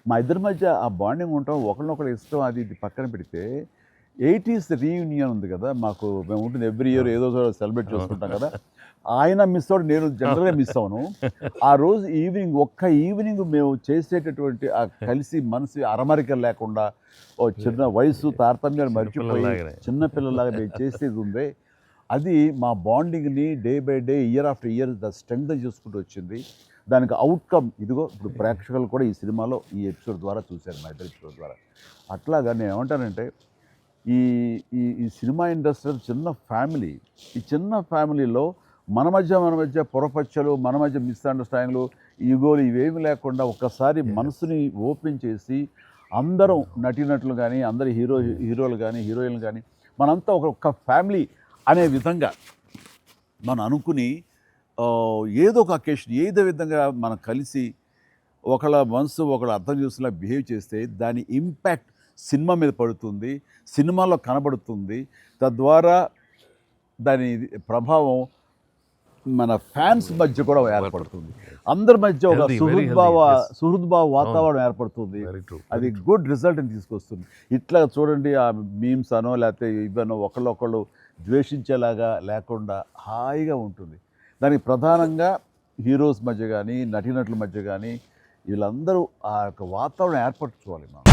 మా ఇద్దరి మధ్య ఆ బాండింగ్ ఉంటాం, ఒకరినొకరు ఇష్టం అది ఇది పక్కన పెడితే 80s రీయూనియన్ ఉంది కదా మాకు. మేము ఉంటుంది ఎవ్రీ ఇయర్ ఏదో సెలబ్రేట్ చేసుకుంటాం కదా. ఆయన మిస్ అవుట్, నేను జనరల్గా మిస్ అవును. ఆ రోజు ఈవినింగ్, ఒక్క ఈవినింగ్ మేము చేసేటటువంటి ఆ కలిసి మనసు అరమరికలు లేకుండా, ఓ చిన్న వయసు తారతమ్యాలు మర్చిపోయి చిన్నపిల్లలాగా మేము చేసేది ఉందే, అది మా బాండింగ్ని day by day, year after year strength చేసుకుంటూ వచ్చింది. దానికి అవుట్కమ్ ఇదిగో ఇప్పుడు ప్రేక్షకులు కూడా ఈ సినిమాలో ఈ ఎపిసోడ్ ద్వారా చూశారు, మా ఇద్దరు ఎపిసోడ్ ద్వారా. అట్లాగా నేను ఏమంటానంటే, ఈ ఈ ఈ సినిమా ఇండస్ట్రీ చిన్న ఫ్యామిలీ. ఈ చిన్న ఫ్యామిలీలో మన మధ్య పొరపచ్చలు, మన మధ్య మిస్అండర్స్టాండింగ్లు, ఈగోలు ఇవేమి లేకుండా ఒక్కసారి మనసుని ఓపెన్ చేసి అందరం నటీనటులు కానీ, అందరు హీరోలు కానీ, హీరోయిన్లు కానీ, మనంతా ఒక ఫ్యామిలీ అనే విధంగా మనం అనుకుని ఏదో ఒక అకేషన్, ఏదో విధంగా మనం కలిసి ఒకళ్ళ మనసు ఒకళ్ళు అర్థం చేసుకునేలా బిహేవ్ చేస్తే దాని ఇంపాక్ట్ సినిమా మీద పడుతుంది, సినిమాలో కనబడుతుంది. తద్వారా దాని ప్రభావం మన ఫ్యాన్స్ మధ్య కూడా ఏర్పడుతుంది. అందరి మధ్య ఒక సుహృద్భావ వాతావరణం ఏర్పడుతుంది. అది గుడ్ రిజల్ట్ని తీసుకొస్తుంది. ఇట్లా చూడండి, ఆ మీమ్స్ అనో లేకపోతే ఇవన్నో ఒకళ్ళొకళ్ళు ద్వేషించేలాగా లేకుండా హాయిగా ఉంటుంది. దానికి ప్రధానంగా హీరోస్ మధ్య కానీ, నటీనటుల మధ్య కానీ, వీళ్ళందరూ ఆ యొక్క వాతావరణం ఏర్పరచుకోవాలి మనం.